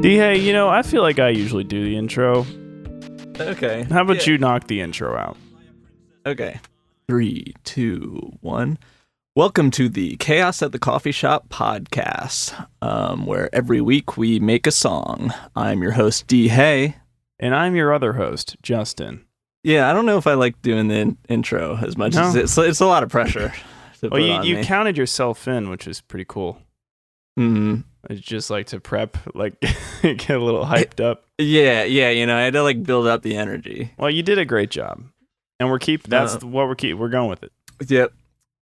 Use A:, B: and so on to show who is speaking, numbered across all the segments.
A: Hey, I feel like I usually do the intro.
B: Okay.
A: How about you knock the intro out?
B: Okay. 3, 2, 1. Welcome to the Chaos at the Coffee Shop podcast, where every week we make a song. I'm your host, D. Hay.
A: And I'm your other host, Justin.
B: Yeah, I don't know if I like doing the intro as much as it's a lot of pressure.
A: Well, you counted yourself in, which is pretty cool.
B: Mm-hmm.
A: I just like to prep, get a little hyped up.
B: Yeah, I had to build up the energy.
A: Well, you did a great job, and we're going with it.
B: Yep.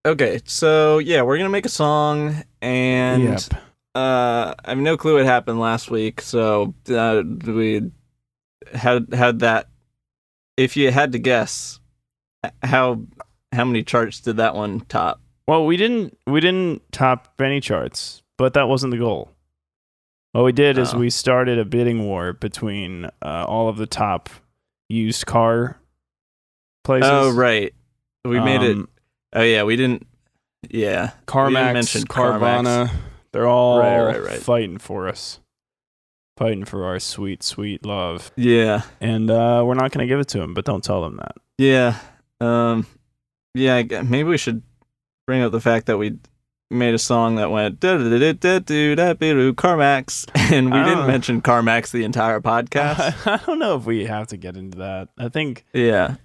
B: Okay, so yeah, we're gonna make a song, and I have no clue what happened last week. So we had that. If you had to guess, how many charts did that one top?
A: Well, we didn't top any charts. But that wasn't the goal. What we did is we started a bidding war between all of the top used car places.
B: Oh, right. We made it. Oh, yeah, we didn't. Yeah.
A: CarMax, Carvana. They're all
B: right.
A: fighting for us. Fighting for our sweet, sweet love.
B: Yeah.
A: And we're not going to give it to them, but don't tell them that.
B: Yeah. Maybe we should bring up the fact that we made a song that went CarMax, and we didn't mention CarMax the entire podcast.
A: I don't know if we have to get into that. I think that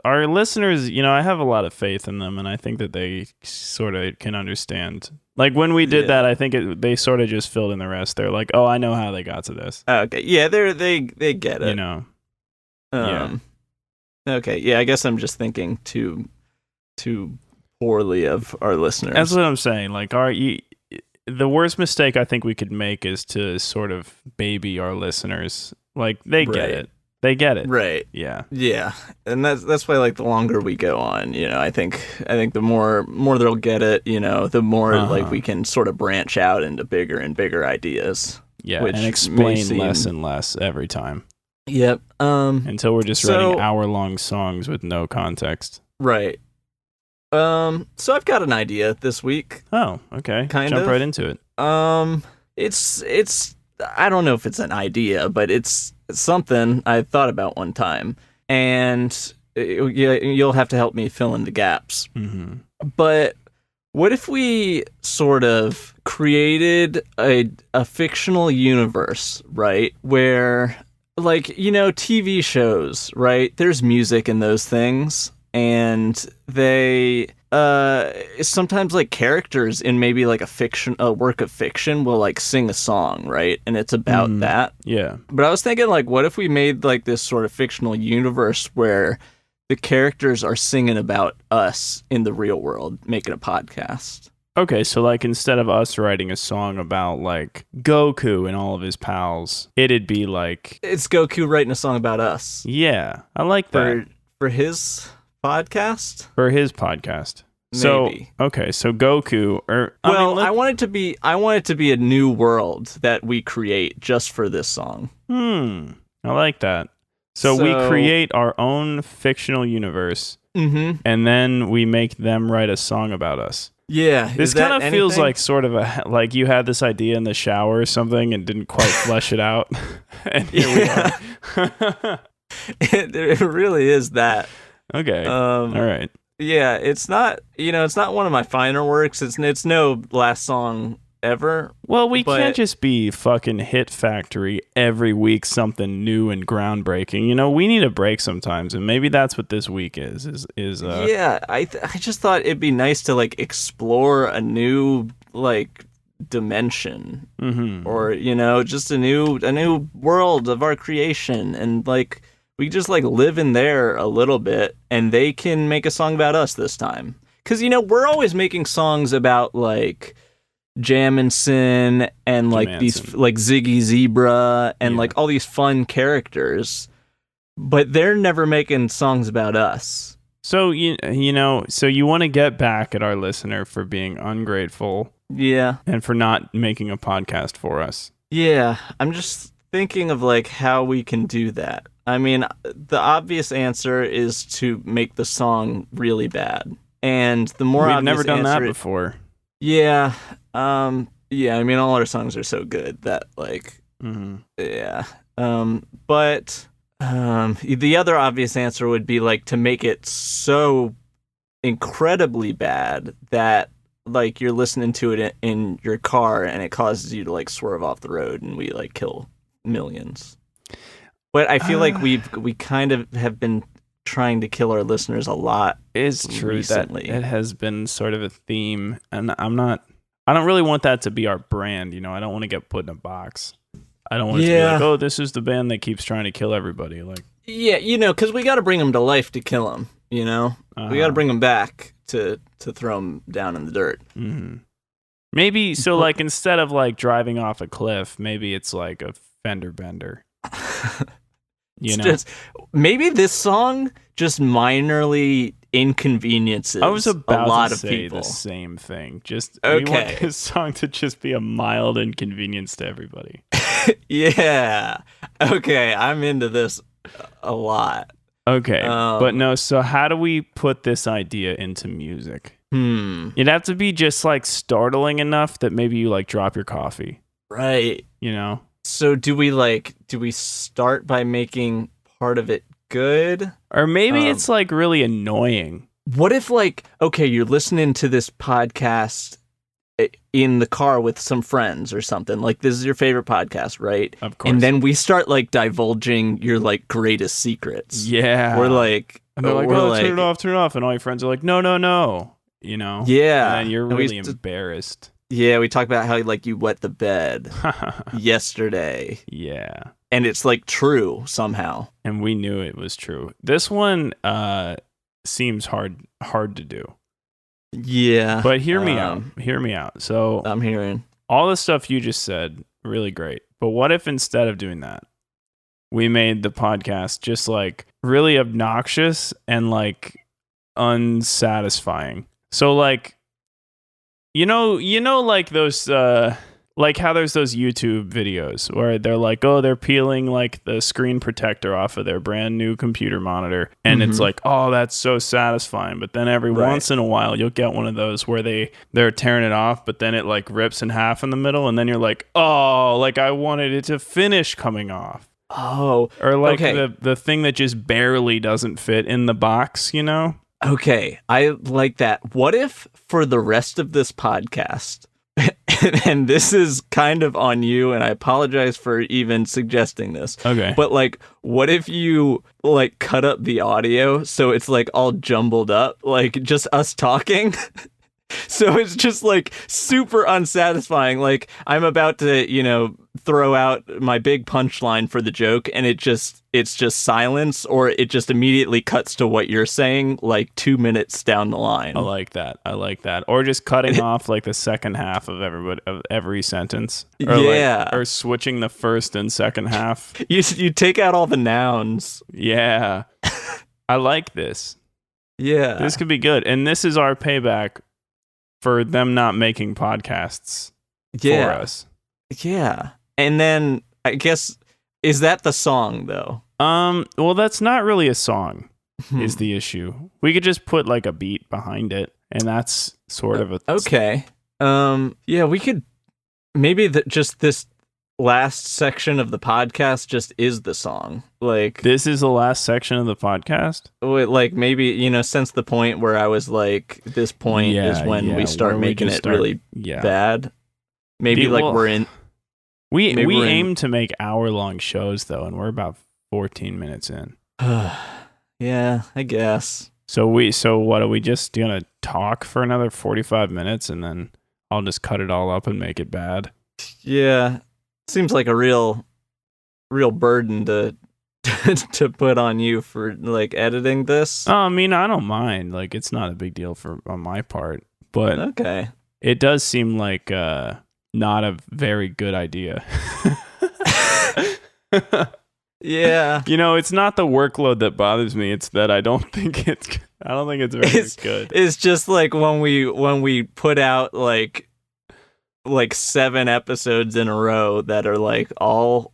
A: our listeners, I have a lot of faith in them, and I think that they sort of can understand. Like when we did that, I think they sort of just filled in the rest. They're like, "Oh, I know how they got to this."
B: Okay, yeah, they get it.
A: Yeah.
B: Okay, yeah, I guess I'm just thinking too poorly of our listeners.
A: That's what I'm saying. The worst mistake I think we could make is to sort of baby our listeners. Like they get it. They get it.
B: Right.
A: Yeah.
B: Yeah. And that's why the longer we go on, I think the more they'll get it, the more we can sort of branch out into bigger and bigger ideas.
A: Yeah. And explain less and less every time.
B: Yep.
A: Until we're just writing hour-long songs with no context.
B: Right. So I've got an idea this week.
A: Oh, okay. Jump right into it.
B: It's I don't know if it's an idea, but it's something I thought about one time, and you'll have to help me fill in the gaps.
A: Mm-hmm.
B: But what if we sort of created a fictional universe, right? Where TV shows, right? There's music in those things. And they sometimes characters in maybe a work of fiction will sing a song, right? And it's about that.
A: Yeah.
B: But I was thinking what if we made this sort of fictional universe where the characters are singing about us in the real world, making a podcast.
A: Okay, so instead of us writing a song about Goku and all of his pals, it'd be
B: it's Goku writing a song about us.
A: Yeah, I like that.
B: For his podcast?
A: For his podcast.
B: Maybe.
A: So Goku
B: I want it to be a new world that we create just for this song.
A: I like that. So we create our own fictional universe, and then we make them write a song about us.
B: Yeah.
A: This kind of feels like sort of you had this idea in the shower or something and didn't quite flesh it out. And here we are.
B: It really is that.
A: Okay. All right.
B: Yeah, it's not one of my finer works. It's no last song ever.
A: Well, we can't just be fucking Hit Factory every week, something new and groundbreaking. We need a break sometimes, and maybe that's what this week is.
B: Yeah, I just thought it'd be nice to explore a new dimension, or just a new world of our creation, and we just live in there a little bit, and they can make a song about us this time. Because, we're always making songs about Jamison and these Ziggy Zebra and all these fun characters, but they're never making songs about us.
A: So, so you want to get back at our listener for being ungrateful.
B: Yeah.
A: And for not making a podcast for us.
B: Yeah. I'm just thinking of how we can do that. I mean, the obvious answer is to make the song really bad. And the more
A: We've
B: obvious
A: never done
B: answer
A: that before.
B: Yeah. Yeah, I mean, all our songs are so good that, like, yeah. But the other obvious answer would be, like, to make it so incredibly bad that, like, you're listening to it in your car and it causes you to, like, swerve off the road and we, like, kill millions. But I feel like we kind of have been trying to kill our listeners a lot.
A: It's true
B: recently.
A: that it has been sort of a theme, and I don't really want that to be our brand, you know. I don't want to get put in a box. I don't want it to be like, oh, this is the band that keeps trying to kill everybody. Like,
B: yeah, you know, because we got to bring them to life to kill them, you know? We got to bring them back to throw them down in the dirt.
A: Mm-hmm. Maybe, so, like, instead of, like, driving off a cliff, maybe it's like a fender bender. You know?
B: Maybe this song just minorly inconveniences
A: I was about
B: a lot
A: to
B: of
A: say
B: people.
A: the same thing. Just
B: Okay.
A: we want this song to just be a mild inconvenience to everybody.
B: Yeah. Okay, I'm into this a lot.
A: Okay, but no. So how do we put this idea into music? It'd have to be just like startling enough that maybe you like drop your coffee.
B: Right.
A: You know.
B: So do we start by making part of it good?
A: Or maybe it's like really annoying.
B: What if, like, okay, you're listening to this podcast in the car with some friends or something. Like, this is your favorite podcast, right?
A: Of course.
B: And then we start, like, divulging your, like, greatest secrets.
A: Yeah.
B: We're like...
A: And they're like, oh, turn it off. And all your friends are like, no. You know?
B: Yeah.
A: And then you're really embarrassed.
B: Yeah, we talk about how, like, you wet the bed yesterday.
A: Yeah.
B: And it's, like, true somehow.
A: And we knew it was true. This one seems hard to do.
B: Yeah.
A: But hear me out. So
B: I'm hearing.
A: All the stuff you just said, really great. But what if instead of doing that, we made the podcast just, like, really obnoxious and, like, unsatisfying? So, like, you know, like those, like how there's those YouTube videos where they're like, oh, they're peeling like the screen protector off of their brand new computer monitor. And it's like, oh, that's so satisfying. But then every once in a while, you'll get one of those where they're tearing it off, but then it like rips in half in the middle. And then you're like, oh, like I wanted it to finish coming off.
B: Oh.
A: Or like the thing that just barely doesn't fit in the box, you know?
B: Okay, I like that. What if for the rest of this podcast, and this is kind of on you, and I apologize for even suggesting this.
A: Okay.
B: But, like, what if you, like, cut up the audio so it's, like, all jumbled up? Like, just us talking? So it's just, like, super unsatisfying. Like, I'm about to, you know, throw out my big punchline for the joke, and it's just silence, or it just immediately cuts to what you're saying, like, 2 minutes down the line.
A: I like that. Or just cutting off, like, the second half of every sentence. Or
B: yeah.
A: Or switching the first and second half.
B: You take out all the nouns.
A: Yeah. I like this.
B: Yeah.
A: This could be good. And this is our payback for them not making podcasts for us.
B: Yeah. And then, I guess, is that the song, though?
A: Well, that's not really a song, is the issue. We could just put, like, a beat behind it, and that's sort of a...
B: Okay. Yeah, we could... Maybe just this last section of the podcast just is the song. Like,
A: this is the last section of the podcast?
B: Like, maybe, you know, since the point where I was like, this point is when we start making it really bad. Maybe, we're in...
A: We aim to make hour-long shows, though, and we're about 14 minutes in.
B: Yeah, I guess.
A: So what, are we just going to talk for another 45 minutes, and then I'll just cut it all up and make it bad?
B: Yeah. Seems like a real burden to put on you for, like, editing this.
A: Oh, I mean, I don't mind. Like, it's not a big deal on my part, but
B: okay.
A: It does seem like not a very good idea.
B: Yeah.
A: You know, it's not the workload that bothers me. It's that I don't think it's very good.
B: It's just like when we put out like 7 episodes in a row that are like all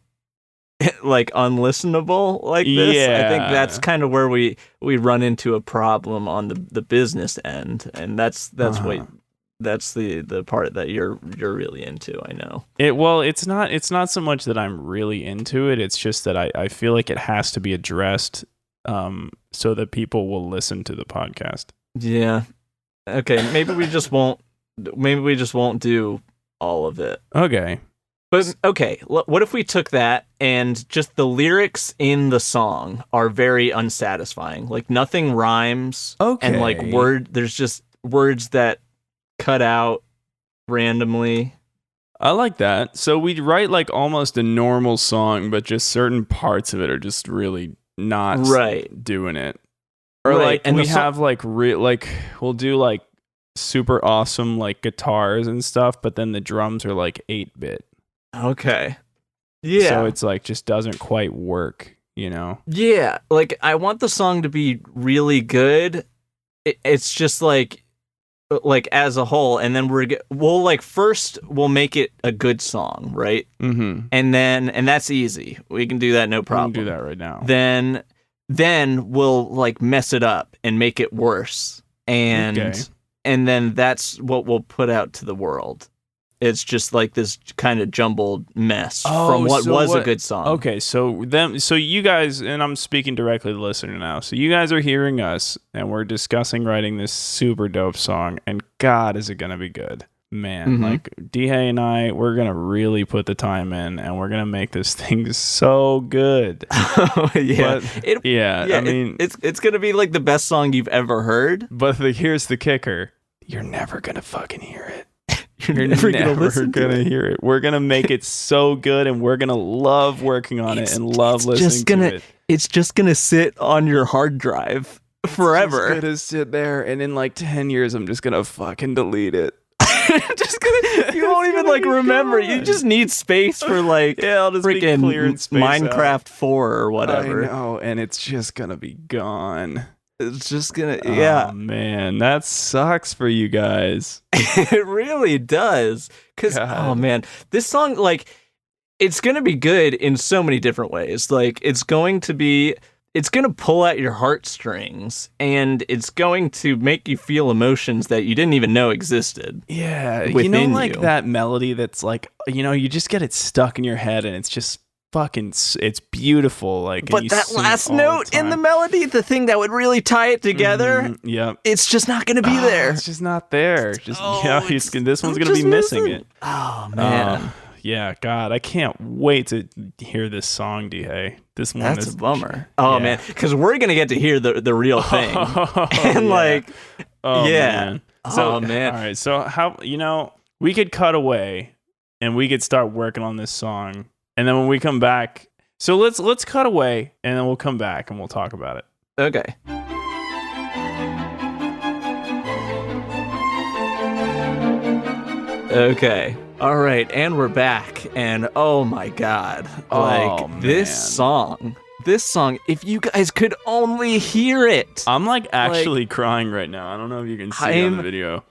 B: like unlistenable like this.
A: Yeah.
B: I think that's kind of where we run into a problem on the business end, and that's what That's the part that you're really into, I know.
A: It's not so much that I'm really into it. It's just that I feel like it has to be addressed so that people will listen to the podcast.
B: Yeah. Okay, maybe we just won't do all of it.
A: Okay.
B: But okay, what if we took that and just the lyrics in the song are very unsatisfying. Like nothing rhymes.
A: Okay.
B: And like there's just words that cut out randomly.
A: I like that. So we'd write like almost a normal song, but just certain parts of it are just really not doing it. Or
B: right.
A: like
B: and
A: we have like we'll do like super awesome like guitars and stuff, but then the drums are like 8-bit.
B: Okay. Yeah.
A: So it's like just doesn't quite work, you know?
B: Yeah. Like I want the song to be really good. It's just like as a whole, and then we'll make it a good song, right?
A: Mm-hmm.
B: And that's easy. We can do that, no problem.
A: We can do that right now.
B: Then we'll like mess it up and make it worse, and then that's what we'll put out to the world. It's just like this kind of jumbled mess from what was a good song.
A: Okay, so you guys, and I'm speaking directly to the listener now. So you guys are hearing us, and we're discussing writing this super dope song, and God, is it gonna be good, man?
B: Mm-hmm.
A: Like D-Hay and I, we're gonna really put the time in, and we're gonna make this thing so good.
B: Yeah,
A: I mean,
B: it's gonna be like the best song you've ever heard.
A: But here's the kicker: you're never gonna fucking hear it.
B: You're never
A: gonna hear it. We're gonna make it so good, and we're gonna love working on it and love listening to it.
B: It's just gonna sit on your hard drive forever.
A: It's gonna sit there, and in like 10 years, I'm just gonna fucking delete it.
B: You won't even like remember. You just need space for like
A: I'll just
B: freaking
A: be clearing space
B: Minecraft
A: out.
B: 4 or whatever.
A: I know, and it's just gonna be gone.
B: It's just gonna, yeah.
A: Oh, man, that sucks for you guys.
B: It really does. Because, oh, man, this song, like, it's gonna be good in so many different ways. Like, it's gonna pull at your heartstrings, and it's going to make you feel emotions that you didn't even know existed.
A: Yeah,
B: within
A: like that melody that's like, you just get it stuck in your head, and it's just it's beautiful. Like,
B: but that last note in the melody, the thing that would really tie it together, it's just not going to be there.
A: It's just not there. This one's going to be missing it.
B: Oh man.
A: Yeah, God, I can't wait to hear this song, D-Hay.
B: That's a bummer. Oh man, because we're gonna get to hear the real thing, and
A: man. So,
B: man.
A: All right, so how we could cut away, and we could start working on this song. And then when we come back, so let's cut away, and then we'll come back and we'll talk about it.
B: Okay. Okay. All right, and we're back. And oh my God, this song, if you guys could only hear it.
A: I'm like actually crying right now. I don't know if you can see on the video.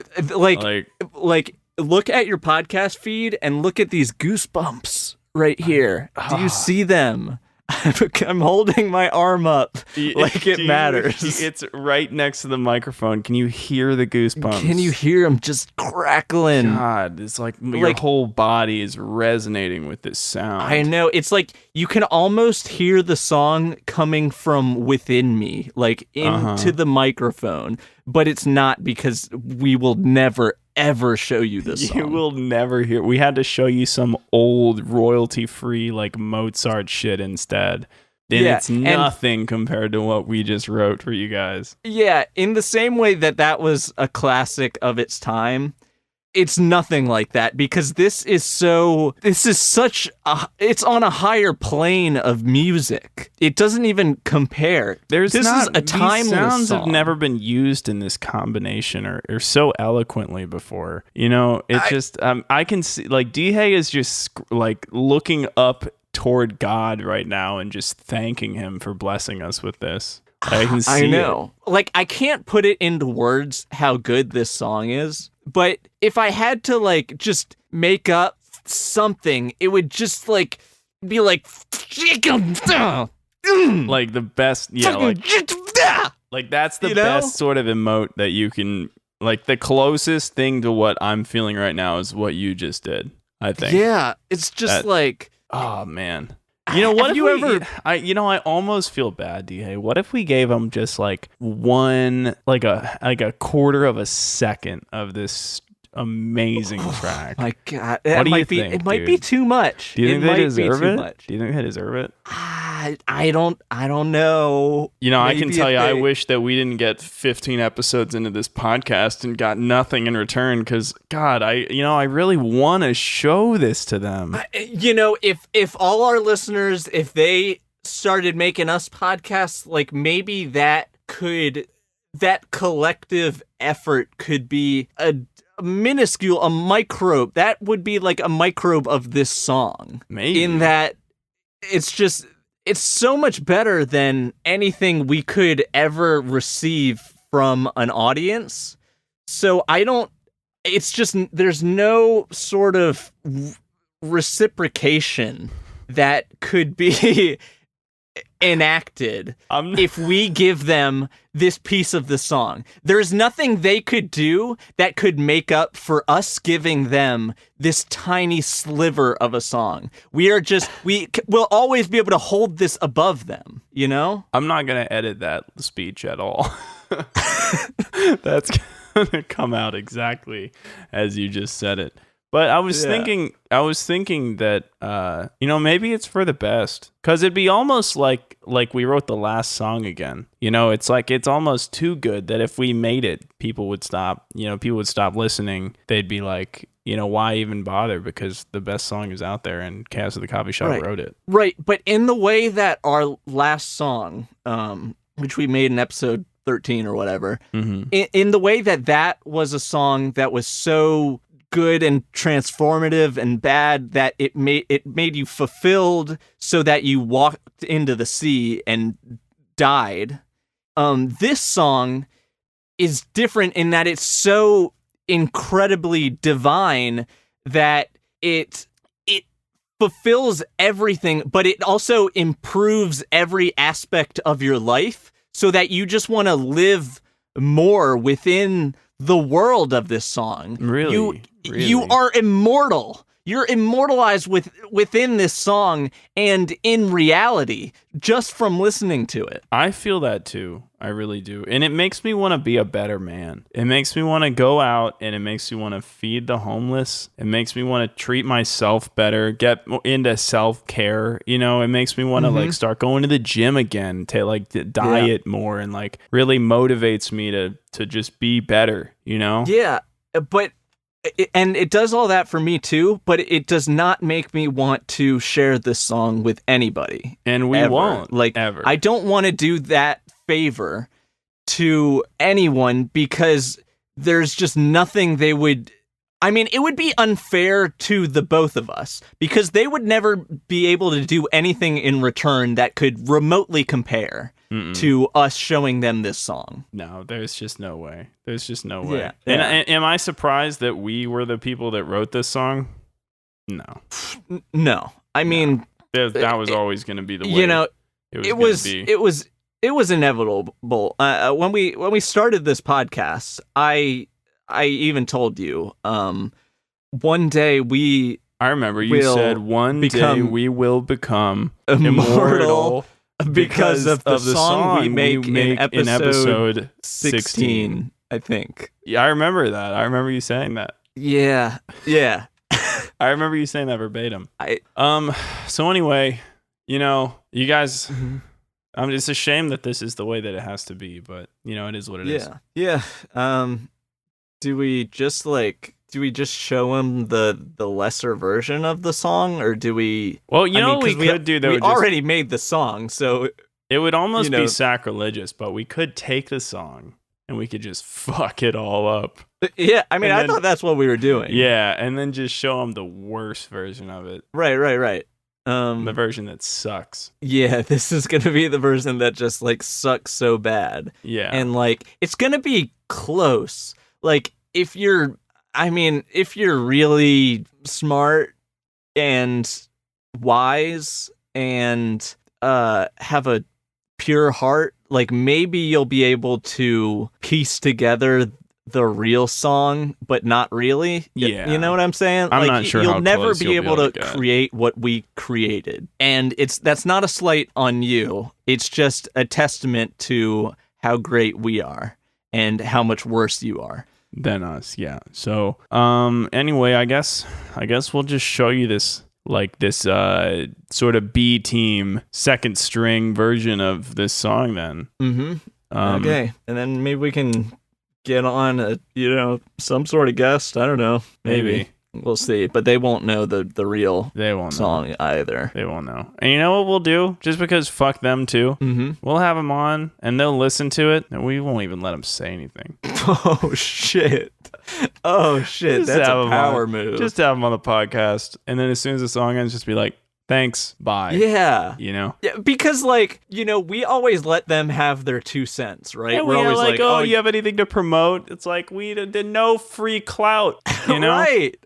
B: Like look at your podcast feed and look at these goosebumps. Right here. Do you see them? I'm holding my arm up like it matters.
A: It's right next to the microphone. Can you hear the goosebumps?
B: Can you hear them just crackling?
A: God, it's like your whole body is resonating with this sound.
B: I know. It's like you can almost hear the song coming from within me, like into the microphone, but it's not, because we will never ever show you this song.
A: You will never hear. We had to show you some old royalty-free like Mozart shit instead. And it's nothing compared to what we just wrote for you guys. Yeah,
B: in the same way that was a classic of its time, it's nothing like that, because it's on a higher plane of music. It doesn't even compare. This is a timeless
A: sounds
B: song.
A: Have never been used in this combination or so eloquently before. I can see like D-Hay is just like looking up toward God right now and just thanking him for blessing us with this. I can see
B: I know. Like, I can't put it into words how good this song is, but if I had to like just make up something, it would just like be like the
A: best, like that's the best sort of emote that you can Like the closest thing to what I'm feeling right now is what you just did, I think.
B: Yeah, it's just like,
A: oh man. You know what? I almost feel bad, DA. What if we gave them just like a quarter of a second of this amazing track?
B: My God,
A: What do you think?
B: It might be too much.
A: Do you think they deserve it?
B: Much.
A: Do you think they deserve it?
B: I don't know.
A: You know,
B: Maybe
A: I can tell you, I wish that we didn't get 15 episodes into this podcast and got nothing in return. Because God, I really want to show this to them.
B: If all our listeners, if they started making us podcasts, like maybe that collective effort could be a minuscule, a microbe. That would be like a microbe of this song.
A: Maybe. In
B: that it's so much better than anything we could ever receive from an audience. So it's just, there's no sort of reciprocation that could be enacted if we give them this piece of the song. There's nothing they could do that could make up for us giving them this tiny sliver of a song. We'll always be able to hold this above them, you know?
A: I'm not going to edit that speech at all. That's going to come out exactly as you just said it. But I was thinking that, maybe it's for the best. Because it'd be almost like we wrote the last song again. You know, it's like it's almost too good that if we made it, people would stop listening. They'd be like, why even bother? Because the best song is out there and Cass of the Coffee Shop wrote it.
B: Right. But in the way that our last song, which we made in episode 13 or whatever, in the way that was a song that was so good and transformative and bad that it made you fulfilled so that you walked into the sea and died. This song is different in that it's so incredibly divine that it fulfills everything, but it also improves every aspect of your life so that you just want to live more within the world of this song.
A: Really?
B: You are immortal. You're immortalized within this song and in reality just from listening to it.
A: I feel that too. I really do. And it makes me want to be a better man. It makes me want to go out and it makes me want to feed the homeless. It makes me want to treat myself better, get into self-care. It makes me want to start going to the gym again, to diet more, and really motivates me to just be better,
B: Yeah, but and it does all that for me too, but it does not make me want to share this song with anybody.
A: And we won't, ever.
B: I don't want to do that favor to anyone because there's just nothing they would... I mean, it would be unfair to the both of us because they would never be able to do anything in return that could remotely compare to us showing them this song.
A: No, there's just no way. There's just no way. Yeah. And am I surprised that we were the people that wrote this song? No.
B: No. I mean...
A: That was always going to be the way.
B: It was inevitable. When we started this podcast, I even told you, one day
A: I remember you said one day we will become immortal because of the song we make in episode 16,
B: I think.
A: Yeah, I remember that. I remember you saying that.
B: Yeah.
A: I remember you saying that verbatim. So anyway, you guys... it's a shame that this is the way that it has to be, but it is what it is.
B: Yeah. Do we just show him the lesser version of the song, or do we?
A: Well, we could do that.
B: We already made the song, so
A: it would almost be sacrilegious, but we could take the song and we could just fuck it all up.
B: Yeah, I mean, I thought that's what we were doing.
A: Yeah, and then just show him the worst version of it.
B: Right.
A: The version that sucks.
B: Yeah, this is gonna be the version that just sucks so bad.
A: Yeah,
B: and it's gonna be close. If you're really smart and wise and have a pure heart, maybe you'll be able to piece together the real song, but not really.
A: Yeah.
B: You know what I'm saying?
A: I'm not sure
B: you'll
A: how
B: never
A: close
B: be
A: you'll be
B: able
A: able
B: to
A: to get.
B: create what we created. And that's not a slight on you. It's just a testament to how great we are and how much worse you are
A: than us. Yeah. So, anyway, I guess we'll just show you this sort of B team second string version of this song then.
B: Okay. And then maybe we can get on some sort of guest. I don't know. Maybe. We'll see. But they won't know the real song either.
A: They won't know. And you know what we'll do? Just because fuck them too, we'll have them on and they'll listen to it and we won't even let them say anything.
B: Oh, shit. That's a power move.
A: Just have them on the podcast. And then as soon as the song ends, just be like, thanks, bye.
B: Yeah.
A: Yeah,
B: because, we always let them have their 2 cents, right?
A: And we're always like, oh, you have anything to promote? It's like, we did no free clout, you know?
B: Right.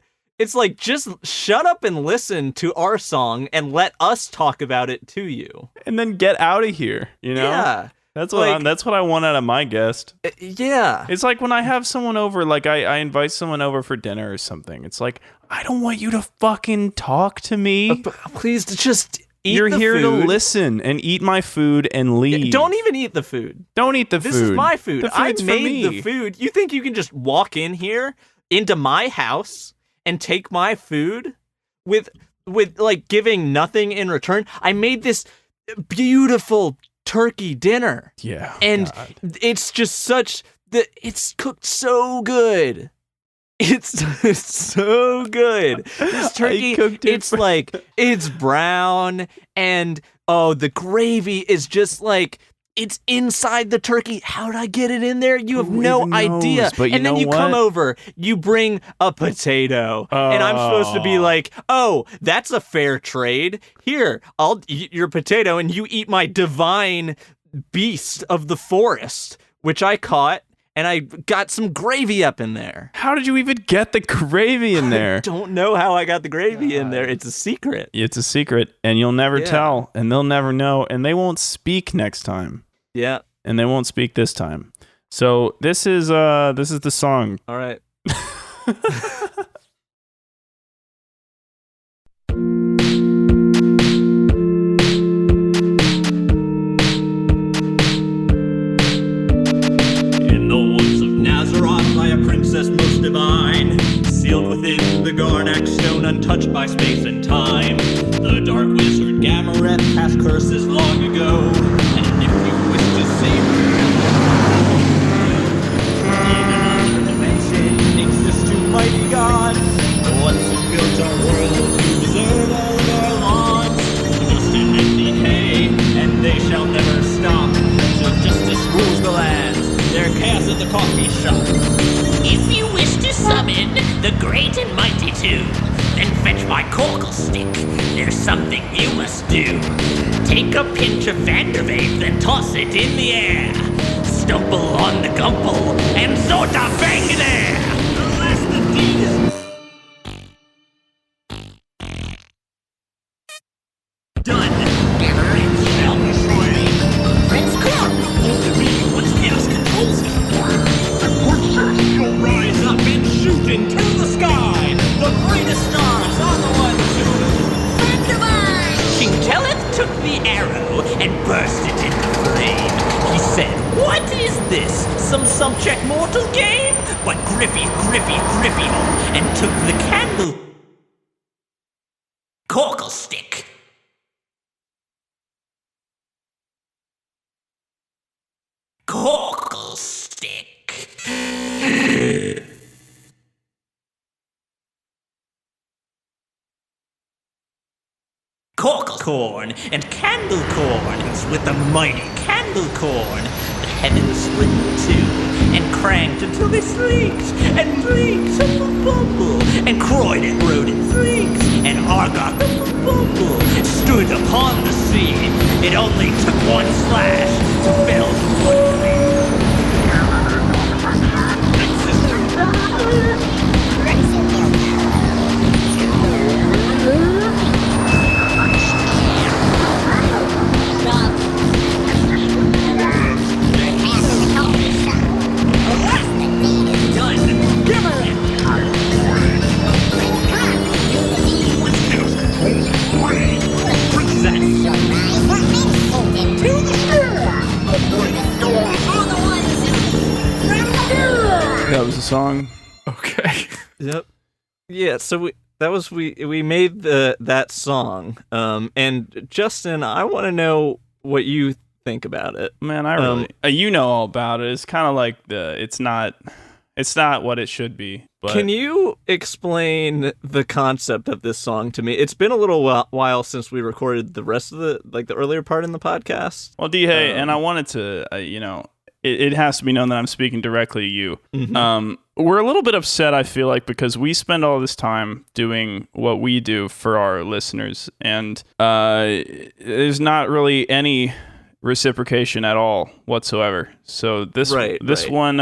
B: It's like, just shut up and listen to our song and let us talk about it to you.
A: And then get out of here, you know?
B: Yeah.
A: That's what I want out of my guest.
B: Yeah.
A: It's like when I have someone over, like I invite someone over for dinner or something. It's like, I don't want you to fucking talk to me.
B: Please just eat
A: You're
B: the
A: here
B: food.
A: to listen and eat my food and leave.
B: Don't even eat the food.
A: Don't eat the food.
B: This is my food.
A: The
B: I
A: food's
B: made
A: for me.
B: the food. You think you can just walk in here into my house and take my food with giving nothing in return? I made this beautiful turkey dinner.
A: Yeah.
B: And
A: God.
B: it's just it's cooked so good. It's so good. This turkey, it's brown, and the gravy is just it's inside the turkey. How did I get it in there? You have no idea.
A: But
B: and then you come over, you bring a potato, and I'm supposed to be like, oh, that's a fair trade. Here, I'll eat your potato, and you eat my divine beast of the forest, which I caught. And I got some gravy up in there.
A: How did you even get the gravy in there?
B: I don't know how I got the gravy in there. It's a secret.
A: It's a secret, and you'll never tell, and they'll never know, and they won't speak next time.
B: Yeah.
A: And they won't speak this time. So this is the song.
B: All right.
C: Princess most divine, sealed within the Garnack stone, untouched by space and time. The dark wizard Gamareth cast curses long ago, and if you wish to save her, in another dimension exists two mighty gods, the ones who built our world, who deserve all of our lawns. Dust and empty hay, and they shall never stop till justice rules the lands. Their chaos at the coffee shop.
D: If you wish to summon the great and mighty two, then fetch my corklestik. There's something you must do. Take a pinch of Vandervape, then toss it in the air. Stumble on the gumple, and Zorda bang there. The last indeed is done. Gather shall destroy. Prince Cork, the real one's chaos controls him. You'll rise up and shoot into the sky. The greatest stars are the ones who Thunderbird! King Telleth took the arrow and burst it into flame. He said, "What is this? Some check mortal game?" But Griffy home and took the candle corklestik. Corklestik. Corn and candle corns with the mighty candle corn. The heavens split in two and cranked until they sleeked and bleaked up a bubble. And Croydon rode in freaks and Argot up a bubble stood upon the sea. It only took one slash to fell the woodley.
A: song.
E: Okay.
B: Yep. Yeah. So we made that song. And Justin, I want to know what you think about it.
A: Man, I really, you know all about it. It's kind of like it's not what it should be. But
B: can you explain the concept of this song to me? It's been a little while since we recorded the rest of the earlier part in the podcast.
A: Well, D-Hey, and I wanted to, it has to be known that I'm speaking directly to you.
B: Mm-hmm.
A: We're a little bit upset, I feel like, because we spend all this time doing what we do for our listeners, and there's not really any reciprocation at all whatsoever. So this one,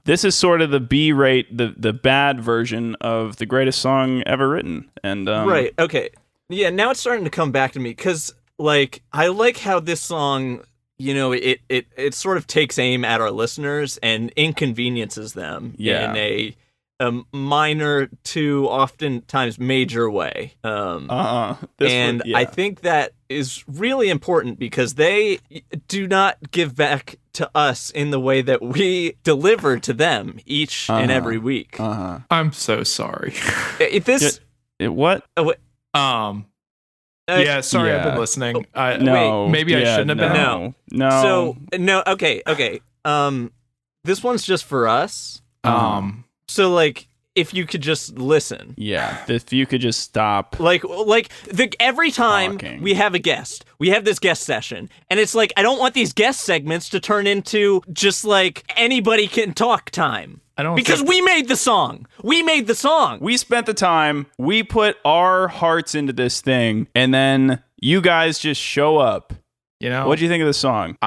A: this is sort of the B-rate, the bad version of the greatest song ever written. And
B: right, okay. Yeah, now it's starting to come back to me, because, like, I like how this song... it sort of takes aim at our listeners and inconveniences them in a minor to oftentimes major way. I think that is really important because they do not give back to us in the way that we deliver to them each and every week.
E: I'm so sorry.
A: What?
E: Yeah, sorry, I've been listening. Maybe I shouldn't have been.
A: No.
B: So, no, okay. This one's just for us. So, like, if you could just listen.
A: Yeah, if you could just stop.
B: Every time
A: talking.
B: we have a guest, we have this guest session, and it's like, I don't want these guest segments to turn into just, like, anybody can talk time. Because we made the song. We made the song.
A: We spent the time. We put our hearts into this thing, and then you guys just show up. What do you think of the song?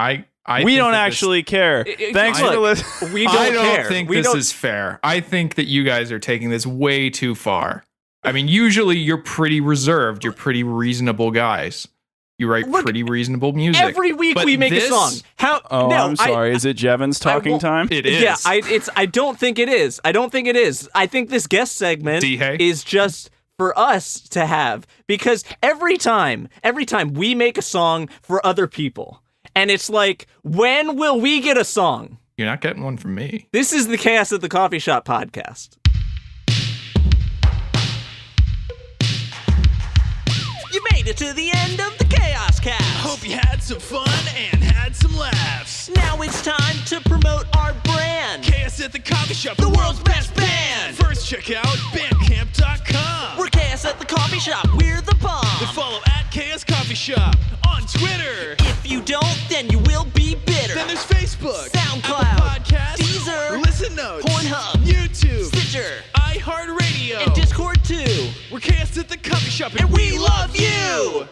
A: We don't actually care. Thanks for listening.
B: We don't care.
E: I don't think this is fair. I think that you guys are taking this way too far. I mean, usually you're pretty reserved. You're pretty reasonable guys. You write pretty reasonable music.
B: Every week we make a song.
A: I'm sorry. Is it Jevon's talking time?
E: It is.
B: Yeah, I don't think it is. I think this guest segment is just for us to have, because every time we make a song for other people, and it's like, when will we get a song?
E: You're not getting one from me.
B: This is the Chaos at the Coffee Shop podcast.
D: You made it to the end of the Chaos Cast. Hope you had some fun and had some laughs. Now it's time to promote our brand. Chaos at the Coffee Shop, the world's best band. First check out bandcamp.com. We're Chaos at the Coffee Shop, we're the bomb. Then follow at Chaos Coffee Shop on Twitter. If you don't, then you will be bitter. Then there's Facebook, SoundCloud, Apple Podcasts, Deezer, Listen Notes, Pornhub, YouTube, Stitcher, iHeartRadio, and Discord too. We're Chaos at the Coffee Shop, and we love you!